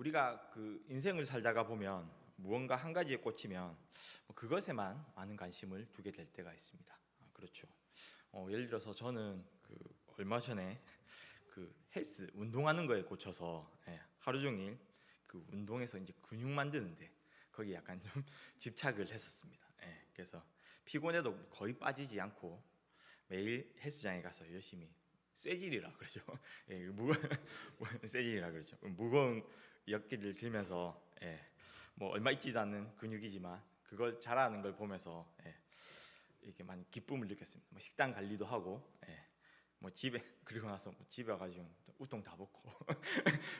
우리가 그 인생을 살다가 보면 무언가 한 가지에 꽂히면 그것에만 많은 관심을 두게 될 때가 있습니다. 그렇죠. 예를 들어서 저는 얼마 전에 헬스 운동하는 거에 꽂혀서 하루 종일 운동해서 이제 근육 만드는데 거기 약간 좀 집착을 했었습니다. 그래서 피곤해도 거의 빠지지 않고 매일 헬스장에 가서 열심히 쇠질이라 그러죠. 쇠질이라 그러죠. 무거운 역기를 들면서 뭐 얼마 있지도 않는 근육이지만 그걸 잘하는 걸 보면서 이렇게 많이 기쁨을 느꼈습니다. 뭐 식단 관리도 하고 뭐 집에 그리고 나서 집에 와가지고 우통 다 벗고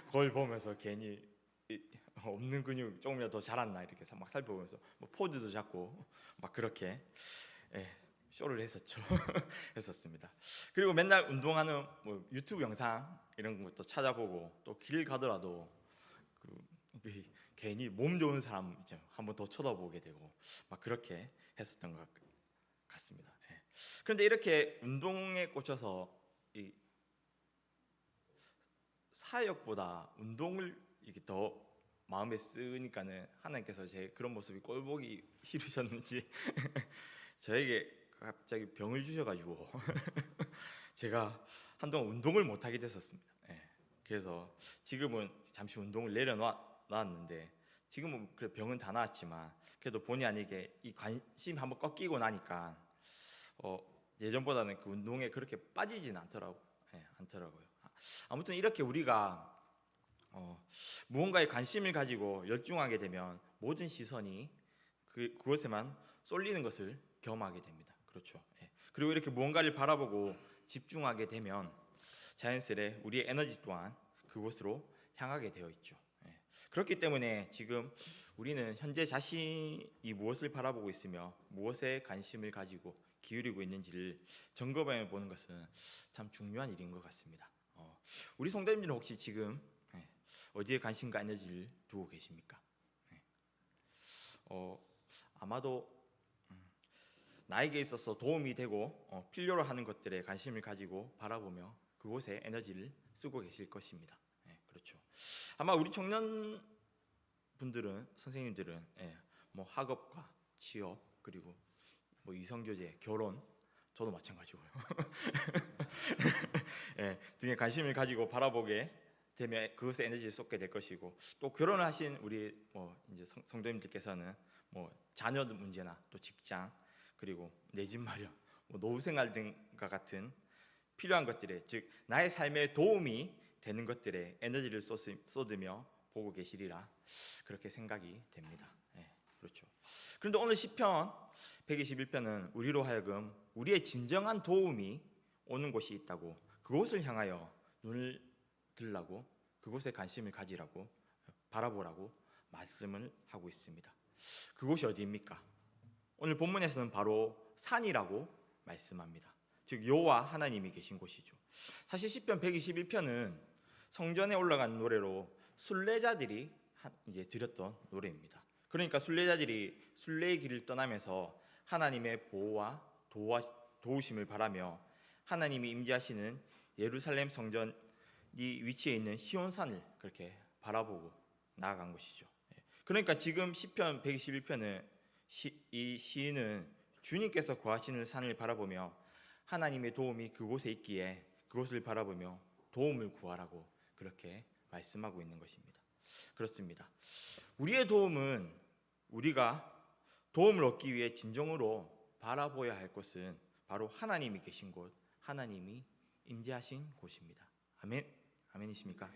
그걸 보면서 괜히 없는 근육 조금이라도 더 자랐나 이렇게 막 살펴보면서 뭐 포즈도 잡고 막 그렇게 쇼를 했었죠. 했었습니다. 그리고 맨날 운동하는 뭐 유튜브 영상 이런 것도 찾아보고 또 길 가더라도 괜히 몸 좋은 사람 이제 한번 더 쳐다보게 되고 막 그렇게 했었던 것 같습니다. 그런데 이렇게 운동에 꽂혀서 이 사역보다 운동을 이렇게 더 마음에 쓰니까는 하나님께서 제 그런 모습이 꼴보기 싫으셨는지 저에게 갑자기 병을 주셔가지고 제가 한동안 운동을 못하게 됐었습니다. 그래서 지금은 잠시 운동을 내려놨는데 지금은 그래 병은 다 나았지만 그래도 본의 아니게 이 관심 한번 꺾이고 나니까 예전보다는 그 운동에 그렇게 빠지진 않더라고요. 아무튼 이렇게 우리가 무언가에 관심을 가지고 열중하게 되면 모든 시선이 그것에만 쏠리는 것을 경험하게 됩니다. 그렇죠. 그리고 이렇게 무언가를 바라보고 집중하게 되면 자연스레 우리의 에너지 또한 그곳으로 향하게 되어 있죠. 그렇기 때문에 지금 우리는 현재 자신이 무엇을 바라보고 있으며 무엇에 관심을 가지고 기울이고 있는지를 점검해 보는 것은 참 중요한 일인 것 같습니다. 우리 성도님들은 혹시 지금 어디에 관심과 에너지를 두고 계십니까? 아마도 나에게 있어서 도움이 되고 필요로 하는 것들에 관심을 가지고 바라보며 그곳에 에너지를 쓰고 계실 것입니다. 그렇죠. 아마 우리 청년 분들은 선생님들은 뭐 학업과 취업 그리고 뭐 이성교제, 결혼 저도 마찬가지고요. 등에 관심을 가지고 바라보게 되면 그것에 에너지를 쏟게 될 것이고 또 결혼을 하신 우리 뭐 이제 성도님들께서는 뭐 자녀 문제나 또 직장 그리고 내 집 마련, 뭐 노후 생활 등과 같은 필요한 것들에 즉 나의 삶에 도움이 되는 것들에 에너지를 쏟으며 보고 계시리라 그렇게 생각이 됩니다. 그렇죠. 그런데 오늘 시편 121편은 우리로 하여금 우리의 진정한 도움이 오는 곳이 있다고 그곳을 향하여 눈을 들라고 그곳에 관심을 가지라고 바라보라고 말씀을 하고 있습니다. 그곳이 어디입니까? 오늘 본문에서는 바로 산이라고 말씀합니다. 즉 여호와 하나님이 계신 곳이죠. 사실 시편 121편은 성전에 올라간 노래로 순례자들이 이제 드렸던 노래입니다. 그러니까 순례자들이 순례의 길을 떠나면서 하나님의 보호와 도우심을 바라며 하나님이 임재하시는 예루살렘 성전이 위치해 있는 시온산을 그렇게 바라보고 나아간 것이죠. 그러니까 지금 시편 121편은 이 시인은 주님께서 거하시는 산을 바라보며 하나님의 도움이 그곳에 있기에 그곳을 바라보며 도움을 구하라고 그렇게 말씀하고 있는 것입니다. 그렇습니다. 우리의 도움은 우리가 도움을 얻기 위해 진정으로 바라보아야 할 곳은 바로 하나님이 계신 곳, 하나님이 임재하신 곳입니다. 아멘. 아멘이십니까?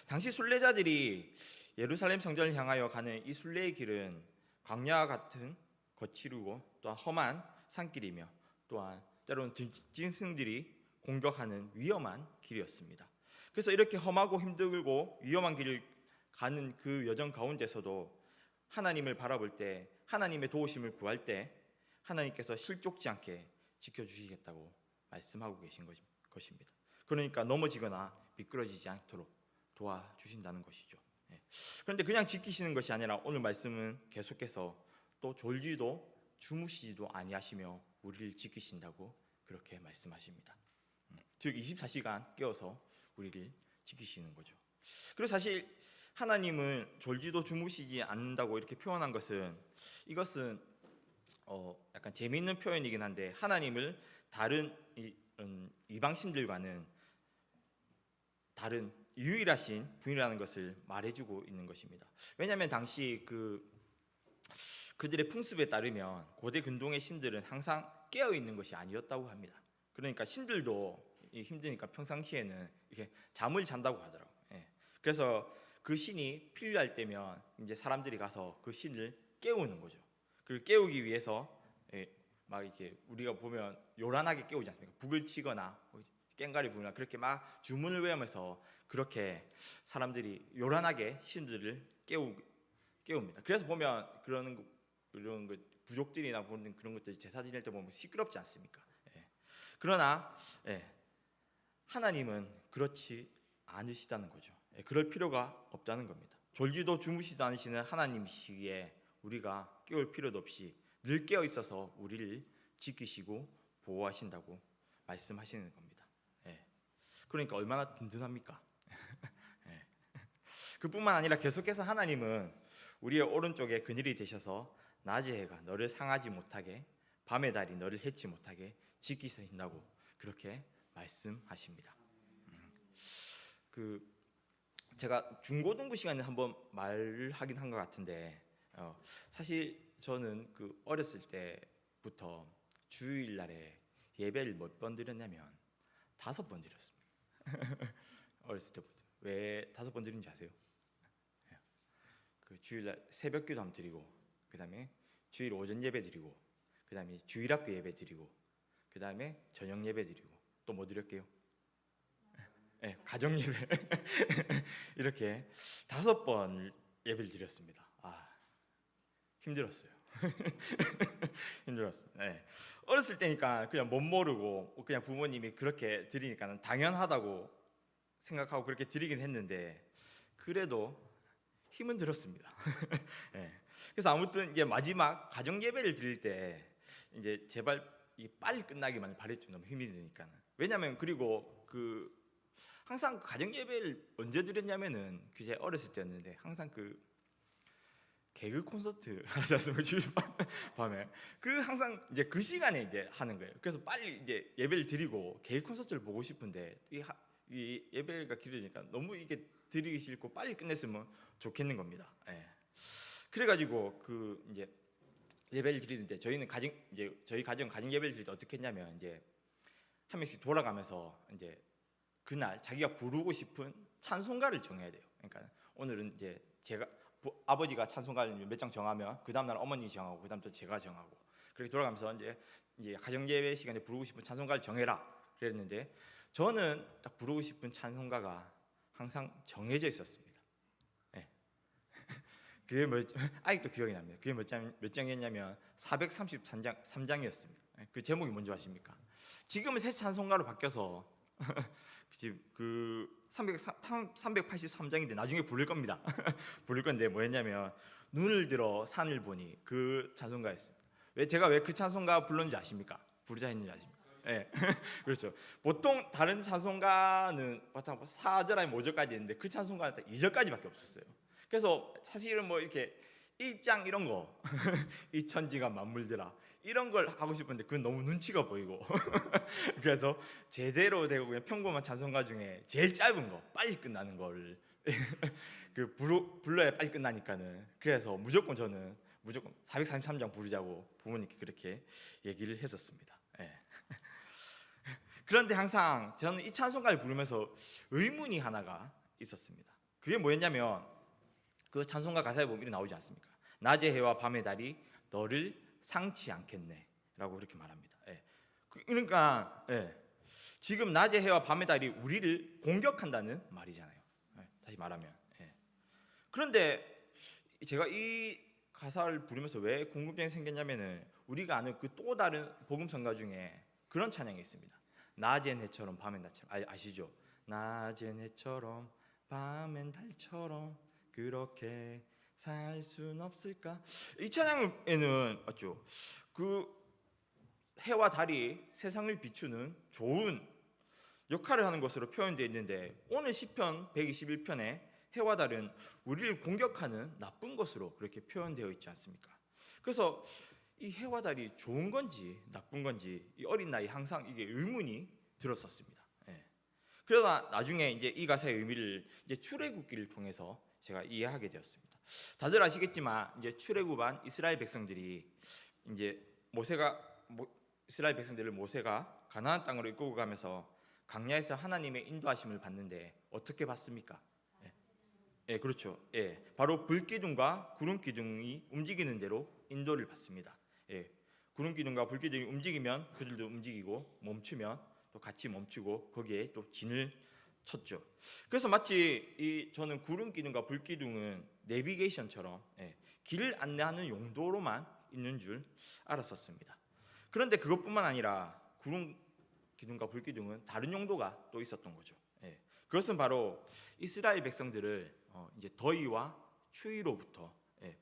당시 순례자들이 예루살렘 성전을 향하여 가는 이 순례의 길은 광야와 같은 거칠고 또한 험한 산길이며 또한 때로는 짐승들이 공격하는 위험한 길이었습니다. 그래서 이렇게 험하고 힘들고 위험한 길을 가는 그 여정 가운데서도 하나님을 바라볼 때 하나님의 도우심을 구할 때 하나님께서 실족지 않게 지켜주시겠다고 말씀하고 계신 것입니다. 그러니까 넘어지거나 미끄러지지 않도록 도와주신다는 것이죠. 그런데 그냥 지키시는 것이 아니라 오늘 말씀은 계속해서 또 졸지도 주무시지도 아니하시며 우리를 지키신다고 그렇게 말씀하십니다. 즉 24시간 깨어서 우리를 지키시는 거죠. 그리고 사실 하나님은 졸지도 주무시지 않는다고 이렇게 표현한 것은, 이것은 약간 재미있는 표현이긴 한데, 하나님을 다른 이방신들과는 다른 유일하신 분이라는 것을 말해주고 있는 것입니다. 왜냐하면 당시 그들의 풍습에 따르면 고대 근동의 신들은 항상 깨어 있는 것이 아니었다고 합니다. 그러니까 신들도 힘드니까 평상시에는 이렇게 잠을 잔다고 하더라고요. 예. 그래서 그 신이 필요할 때면 이제 사람들이 가서 그 신을 깨우는 거죠. 그리고 깨우기 위해서 막 이렇게 우리가 보면 요란하게 깨우지 않습니까? 북을 치거나 꽹과리 부거나 그렇게 막 주문을 외우면서 그렇게 사람들이 요란하게 신들을 깨웁니다. 그래서 보면 그런 거 부족들이나 보는 그런 것들 제사 지낼 때 보면 시끄럽지 않습니까? 예. 그러나 하나님은 그렇지 않으시다는 거죠. 예. 그럴 필요가 없다는 겁니다. 졸지도 주무시도 않으시는 하나님이시기에 우리가 깨울 필요도 없이 늘 깨어 있어서 우리를 지키시고 보호하신다고 말씀하시는 겁니다. 예. 그러니까 얼마나 든든합니까? 예. 그뿐만 아니라 계속해서 하나님은 우리의 오른쪽에 그늘이 되셔서 낮의 해가 너를 상하지 못하게, 밤의 달이 너를 해치 못하게 지키신다고 그렇게 말씀하십니다. 제가 중고등부 시간에 한번 말을 하긴 한 것 같은데, 사실 저는 어렸을 때부터 주일날에 예배를 몇 번 드렸냐면 5번 드렸습니다. 어렸을 때부터. 왜 5번 드린지 아세요? 주일날 새벽기도 한번 드리고, 그 다음에 주일 오전 예배 드리고, 그 다음에 주일학교 예배 드리고, 그 다음에 저녁 예배 드리고, 또 뭐 드렸게요? 네, 가정 예배. 이렇게 5번 예배를 드렸습니다. 힘들었어요. 힘들었습니다. 네. 어렸을 때니까 그냥 못 모르고 그냥 부모님이 그렇게 드리니까 당연하다고 생각하고 그렇게 드리긴 했는데, 그래도 힘은 들었습니다. 네. 그래서 아무튼 이제 마지막 가정 예배를 드릴 때 이제 제발 빨리 끝나기만 바랬죠. 너무 힘이 드니까. 왜냐면 그리고 항상 가정 예배를 언제 드렸냐면은 제 어렸을 때였는데, 항상 개그 콘서트 하지 않습니까? 주일 밤에 항상 이제 그 시간에 이제 하는 거예요. 그래서 빨리 이제 예배를 드리고 개그 콘서트를 보고 싶은데 이 예배가 길어지니까 너무 이게 드리기 싫고 빨리 끝냈으면 좋겠는 겁니다. 예. 그래가지고 이제 예배를 드리는데 저희는 저희 가정 예배를 드릴 때 어떻게 했냐면, 이제 한 명씩 돌아가면서 이제 그날 자기가 부르고 싶은 찬송가를 정해야 돼요. 그러니까 오늘은 이제 아버지가 찬송가를 몇 장 정하면 그 다음 날 어머니 정하고 그 다음 또 제가 정하고, 그렇게 돌아가면서 이제 가정 예배 시간에 부르고 싶은 찬송가를 정해라 그랬는데, 저는 딱 부르고 싶은 찬송가가 항상 정해져 있었습니다. 네. 그게 아직도 기억이 납니다. 그게 몇 장이었냐면 433장이었습니다. 그 제목이 뭔지 아십니까? 지금은 새 찬송가로 바뀌어서 383장인데 나중에 부를 겁니다. 부를 건데 뭐였냐면 눈을 들어 산을 보니, 그 찬송가였습니다. 제가 왜 그 찬송가 불렀는지 아십니까? 부르자 했는지 아십니까? 네. 그렇죠. 보통 다른 찬송가는 4절 아니면 5절까지 있는데 그 찬송가는 딱 2절까지밖에 없었어요. 그래서 사실은 뭐 이렇게 1장 이런 거 이 천지가 만물들아 이런 걸 하고 싶은데 그건 너무 눈치가 보이고 그래서 제대로 되고 그냥 평범한 찬송가 중에 제일 짧은 거, 빨리 끝나는 걸 불러야 빨리 끝나니까는, 그래서 저는 무조건 433장 부르자고 부모님께 그렇게 얘기를 했었습니다. 예. 그런데 항상 저는 이 찬송가를 부르면서 의문이 하나가 있었습니다. 그게 뭐였냐면, 그 찬송가 가사에 보면 이렇게 나오지 않습니까? 낮의 해와 밤의 달이 너를 상치 않겠네 라고 그렇게 말합니다. 예. 그러니까 지금 낮의 해와 밤의 달이 우리를 공격한다는 말이잖아요. 다시 말하면. 그런데 제가 이 가사를 부르면서 왜 궁금증이 생겼냐면은, 우리가 아는 그 또 다른 복음성가 중에 그런 찬양이 있습니다. 낮엔 해처럼 밤엔 달처럼. 아시죠? 낮엔 해처럼 밤엔 달처럼 그렇게 살 순 없을까? 이 찬양에는 맞죠? 해와 달이 세상을 비추는 좋은 역할을 하는 것으로 표현되어 있는데, 오늘 시편 121편에 해와 달은 우리를 공격하는 나쁜 것으로 그렇게 표현되어 있지 않습니까? 그래서 이 해와 달이 좋은 건지 나쁜 건지 이 어린 나이 항상 이게 의문이 들었었습니다. 예. 그러나 나중에 이제 이 가사의 의미를 이제 출애굽기를 통해서 제가 이해하게 되었습니다. 다들 아시겠지만 이제 출애굽한 이스라엘 백성들이 이제 이스라엘 백성들을 모세가 가나안 땅으로 이끌고 가면서 광야에서 하나님의 인도하심을 받는데 어떻게 받습니까? 예, 그렇죠. 예, 바로 불기둥과 구름기둥이 움직이는 대로 인도를 받습니다. 예, 구름기둥과 불기둥이 움직이면 그들도 움직이고 멈추면 또 같이 멈추고 거기에 또 진을 쳤죠. 그래서 마치 저는 구름기둥과 불기둥은 내비게이션처럼 길을 안내하는 용도로만 있는 줄 알았었습니다. 그런데 그것뿐만 아니라 구름기둥과 불기둥은 다른 용도가 또 있었던 거죠. 그것은 바로 이스라엘 백성들을 이제 더위와 추위로부터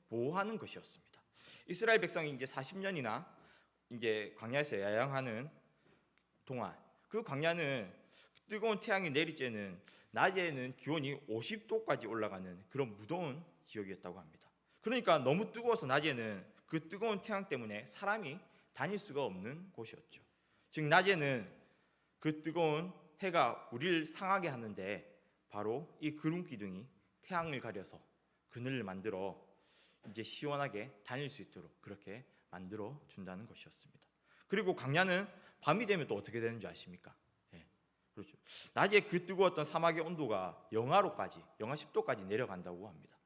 보호하는 것이었습니다. 이스라엘 백성이 이제 40년이나 이제 광야에서 야영하는 동안 그 광야는 뜨거운 태양이 내릴 때는 낮에는 기온이 50도까지 올라가는 그런 무더운 지역이었다고 합니다. 그러니까 너무 뜨거워서 낮에는 그 뜨거운 태양 때문에 사람이 다닐 수가 없는 곳이었죠. 즉 낮에는 그 뜨거운 해가 우리를 상하게 하는데 바로 이 구름기둥이 태양을 가려서 그늘을 만들어 이제 시원하게 다닐 수 있도록 그렇게 만들어 준다는 것이었습니다. 그리고 광야는 밤이 되면 또 어떻게 되는지 아십니까? 그렇죠. 낮에 그 뜨거웠던 사막의 온도가 영하로까지, 영하 10도까지 내려간다고 합니다.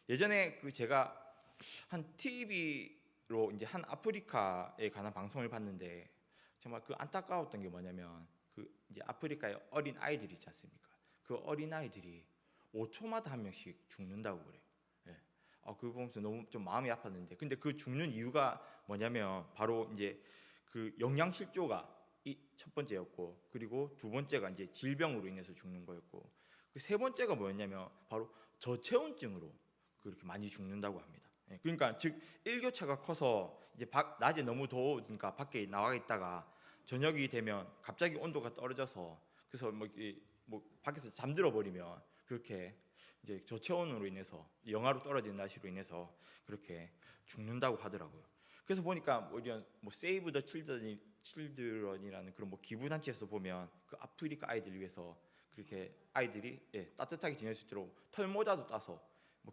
예전에 제가 한 TV로 이제 한 아프리카에 관한 방송을 봤는데 정말 그 안타까웠던 게 뭐냐면 이제 아프리카의 어린 아이들이 있지 않습니까? 그 어린 아이들이 5초마다 한 명씩 죽는다고 그래요. 그거 보면서 너무 좀 마음이 아팠는데, 근데 그 죽는 이유가 뭐냐면 바로 이제 그 영양실조가 이 첫 번째였고, 그리고 두 번째가 이제 질병으로 인해서 죽는 거였고, 그 세 번째가 뭐였냐면 바로 저체온증으로 그렇게 많이 죽는다고 합니다. 그러니까 즉 일교차가 커서 이제 낮에 너무 더우니까 밖에 나와 있다가 저녁이 되면 갑자기 온도가 떨어져서 그래서 뭐 밖에서 잠들어 버리면 그렇게 이제 저체온으로 인해서 영하로 떨어진 날씨로 인해서 그렇게 죽는다고 하더라고요. 그래서 보니까 이런 세이브 더 칠드런이라는 그런 기부 단체에서 보면 그 아프리카 아이들 위해서 그렇게 아이들이 따뜻하게 지낼 수 있도록 털모자도 따서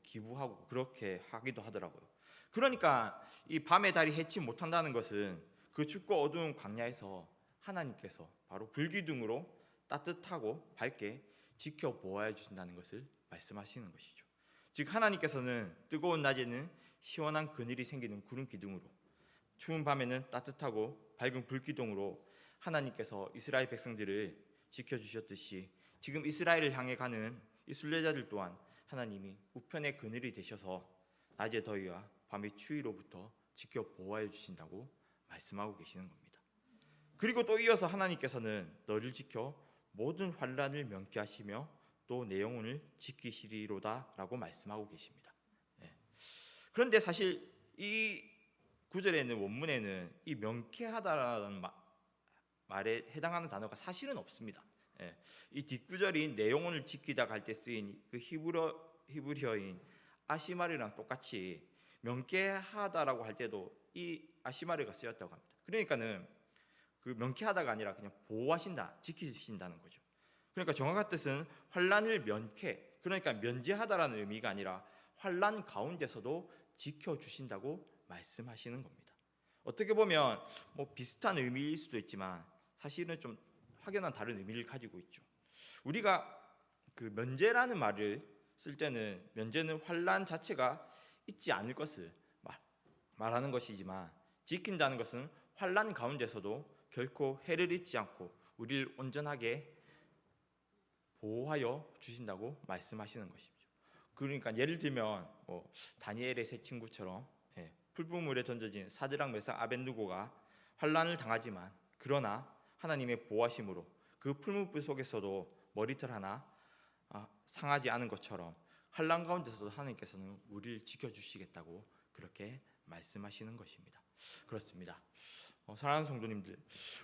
기부하고 그렇게 하기도 하더라고요. 그러니까 이 밤의 달이 해치 못한다는 것은 그 춥고 어두운 광야에서 하나님께서 바로 불기둥으로 따뜻하고 밝게 지켜 보호해 주신다는 것을 말씀하시는 것이죠. 즉 하나님께서는 뜨거운 낮에는 시원한 그늘이 생기는 구름 기둥으로, 추운 밤에는 따뜻하고 밝은 불기둥으로 하나님께서 이스라엘 백성들을 지켜주셨듯이 지금 이스라엘을 향해 가는 이 순례자들 또한 하나님이 우편의 그늘이 되셔서 낮의 더위와 밤의 추위로부터 지켜 보호해 주신다고 말씀하고 계시는 겁니다. 그리고 또 이어서 하나님께서는 너를 지켜 모든 환난을 면케하시며 또 내 영혼을 지키시리로다라고 말씀하고 계십니다. 그런데 사실 이 구절에는 원문에는 이 명쾌하다라는 말에 해당하는 단어가 사실은 없습니다. 이 뒷구절인 내 영혼을 지키다 갈 때 쓰인 그 히브리어인 아시마르랑 똑같이 명쾌하다라고 할 때도 이 아시마르가 쓰였다고 합니다. 그러니까는 그 명쾌하다가 아니라 그냥 보호하신다, 지키신다는 거죠. 그러니까 정확한 뜻은 환난을 면케, 그러니까 면제하다라는 의미가 아니라 환난 가운데서도 지켜주신다고 말씀하시는 겁니다. 어떻게 보면 비슷한 의미일 수도 있지만 사실은 좀 확연한 다른 의미를 가지고 있죠. 우리가 그 면제라는 말을 쓸 때는 면제는 환난 자체가 있지 않을 것을 말하는 것이지만 지킨다는 것은 환난 가운데서도 결코 해를 입지 않고 우리를 온전하게 보호하여 주신다고 말씀하시는 것이죠. 그러니까 예를 들면 다니엘의 세 친구처럼 풀뿌물에 던져진 사드락 메삭 아벳느고가 환난을 당하지만 그러나 하나님의 보호하심으로 그 풀무불 속에서도 머리털 하나 상하지 않은 것처럼 환난 가운데서도 하나님께서는 우리를 지켜주시겠다고 그렇게 말씀하시는 것입니다. 그렇습니다. 사랑하는 성도님들,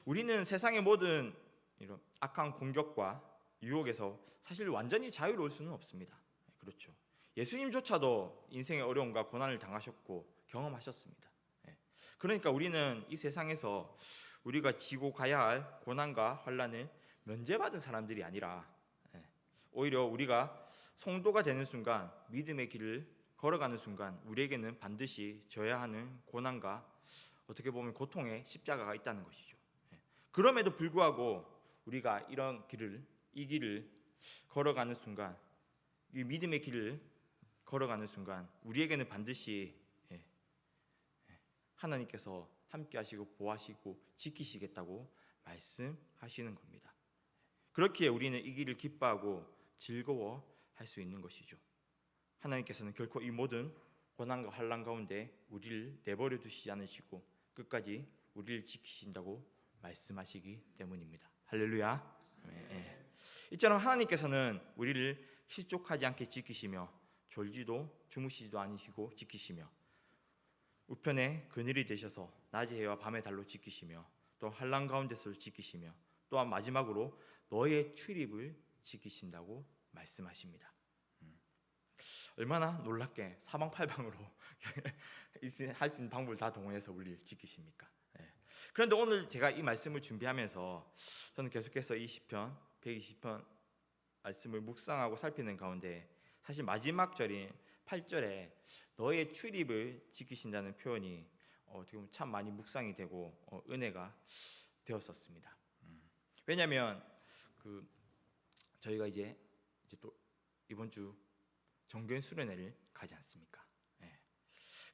우리는 세상의 모든 이런 악한 공격과 유혹에서 사실 완전히 자유로울 수는 없습니다. 그렇죠. 예수님조차도 인생의 어려움과 고난을 당하셨고 경험하셨습니다. 예. 그러니까 우리는 이 세상에서 우리가 지고 가야 할 고난과 환난을 면제받은 사람들이 아니라 오히려 우리가 성도가 되는 순간, 믿음의 길을 걸어가는 순간 우리에게는 반드시 져야 하는 고난과 어떻게 보면 고통의 십자가가 있다는 것이죠. 그럼에도 불구하고 우리가 이 길을 걸어가는 순간, 이 믿음의 길을 걸어가는 순간 우리에게는 반드시 하나님께서 함께 하시고 보호하시고 지키시겠다고 말씀하시는 겁니다. 그렇기에 우리는 이 길을 기뻐하고 즐거워할 수 있는 것이죠. 하나님께서는 결코 이 모든 고난과 환난 가운데 우리를 내버려 두시지 않으시고 끝까지 우리를 지키신다고 말씀하시기 때문입니다. 할렐루야. 이처럼 하나님께서는 우리를 실족하지 않게 지키시며 졸지도 주무시지도 않으시고 지키시며 우편에 그늘이 되셔서 낮의 해와 밤의 달로 지키시며 또 환난 가운데서 지키시며 또한 마지막으로 너의 출입을 지키신다고 말씀하십니다. 얼마나 놀랍게 사방팔방으로 할 수 있는 방법을 다 동원해서 우리를 지키십니까? 그런데 오늘 제가 이 말씀을 준비하면서 저는 계속해서 이 시편 120편 말씀을 묵상하고 살피는 가운데 사실 마지막 절인 8절에 너의 출입을 지키신다는 표현이 어떻게 보면 참 많이 묵상이 되고 은혜가 되었었습니다. 왜냐하면 저희가 이제 또 이번 주 정교인 수련회를 가지 않습니까?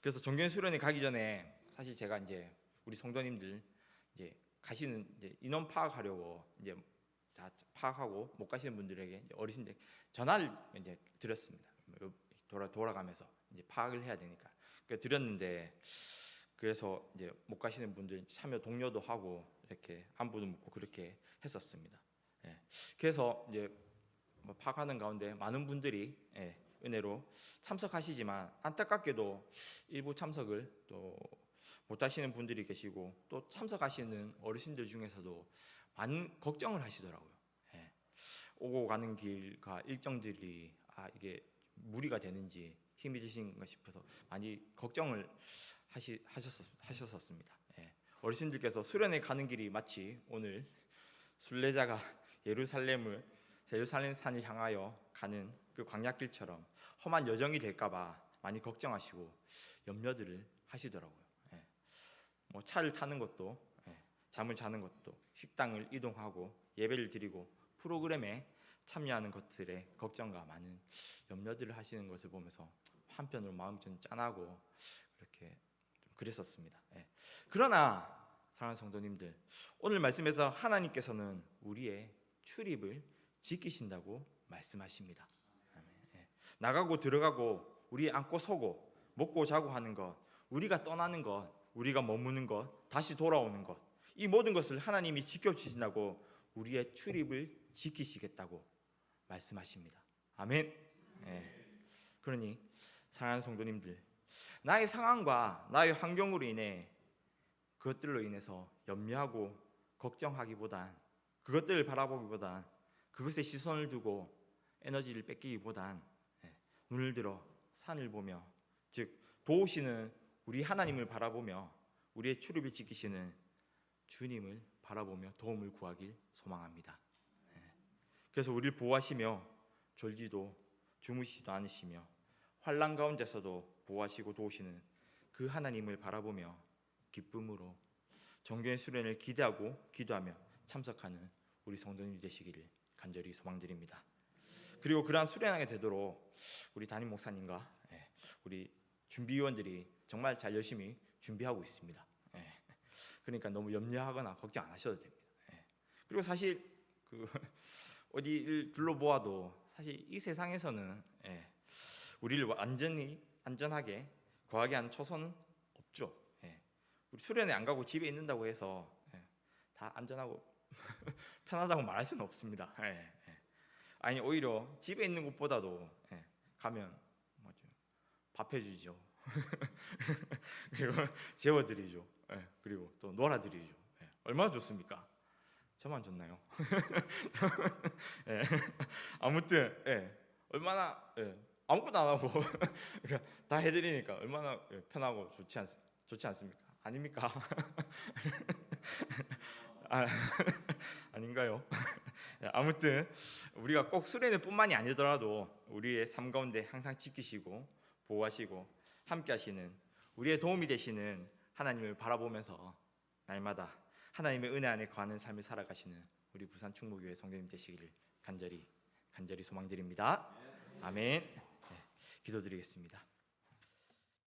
그래서 정교인 수련회 가기 전에 사실 제가 이제 우리 성도님들 이제 가시는 이제 인원 파악하려고 이제 다 파악하고 못 가시는 분들에게 어르신들 전화를 이제 드렸습니다. 돌아가면서 이제 파악을 해야 되니까 드렸는데 그래서 이제 못 가시는 분들 참여 독려도 하고 이렇게 안부도 묻고 그렇게 했었습니다. 그래서 이제 파악하는 가운데 많은 분들이 은혜로 참석하시지만 안타깝게도 일부 참석을 또 못하시는 분들이 계시고 또 참석하시는 어르신들 중에서도 많은 걱정을 하시더라고요. 오고 가는 길과 일정들이 이게 무리가 되는지 힘이 드신가 싶어서 많이 걱정을 하셨었습니다. 어르신들께서 수련회 가는 길이 마치 오늘 순례자가 예루살렘 산을 향하여 가는 그 광야길처럼 험한 여정이 될까봐 많이 걱정하시고 염려들을 하시더라고요. 뭐 차를 타는 것도, 잠을 자는 것도, 식당을 이동하고 예배를 드리고 프로그램에 참여하는 것들에 걱정과 많은 염려들을 하시는 것을 보면서 한편으로 마음이 좀 짠하고 그렇게 좀 그랬었습니다. 그러나 사랑하는 성도님들, 오늘 말씀에서 하나님께서는 우리의 출입을 지키신다고 말씀하십니다. 나가고 들어가고 우리 앉고 서고 먹고 자고 하는 것, 우리가 떠나는 것, 우리가 머무는 것, 다시 돌아오는 것, 이 모든 것을 하나님이 지켜주신다고 우리의 출입을 지키시겠다고 말씀하십니다. 아멘. 그러니 사랑하는 성도님들, 나의 상황과 나의 환경으로 인해 그것들로 인해서 염려하고 걱정하기보단, 그것들을 바라보기보단, 그것에 시선을 두고 에너지를 뺏기기보단 눈을 들어 산을 보며, 즉 도우시는 우리 하나님을 바라보며 우리의 출입을 지키시는 주님을 바라보며 도움을 구하길 소망합니다. 그래서 우리를 보호하시며 졸지도 주무시지도 않으시며 환난 가운데서도 보호하시고 도우시는 그 하나님을 바라보며 기쁨으로 정교의 수련을 기대하고 기도하며 참석하는 우리 성도님 되시기를 간절히 소망드립니다. 그리고 그러한 수련하게 되도록 우리 담임 목사님과 우리 준비위원들이 정말 잘 열심히 준비하고 있습니다. 그러니까 너무 염려하거나 걱정 안 하셔도 됩니다. 그리고 사실 어디를 둘러보아도 사실 이 세상에서는 우리를 안전하게 거하게 하는 초소는 없죠. 우리 수련회 안 가고 집에 있는다고 해서 다 안전하고 편하다고 말할 수는 없습니다. 아니 오히려 집에 있는 것보다도 가면 밥 해주죠. 그리고 재워드리죠. 그리고 또 놀아드리죠. 얼마나 좋습니까? 저만 좋나요? 아무튼 얼마나 아무것도 안 하고 그러니까 다 해드리니까 얼마나 편하고 좋지 않습니까? 아닙니까? 아, 아닌가요? 아무튼 우리가 꼭 수련회뿐만이 아니더라도 우리의 삶 가운데 항상 지키시고 보호하시고 함께하시는 우리의 도움이 되시는 하나님을 바라보면서 날마다 하나님의 은혜 안에 거하는 삶을 살아가시는 우리 부산 충무교회 성도님 되시기를 간절히 소망드립니다. 아멘. 네, 기도드리겠습니다.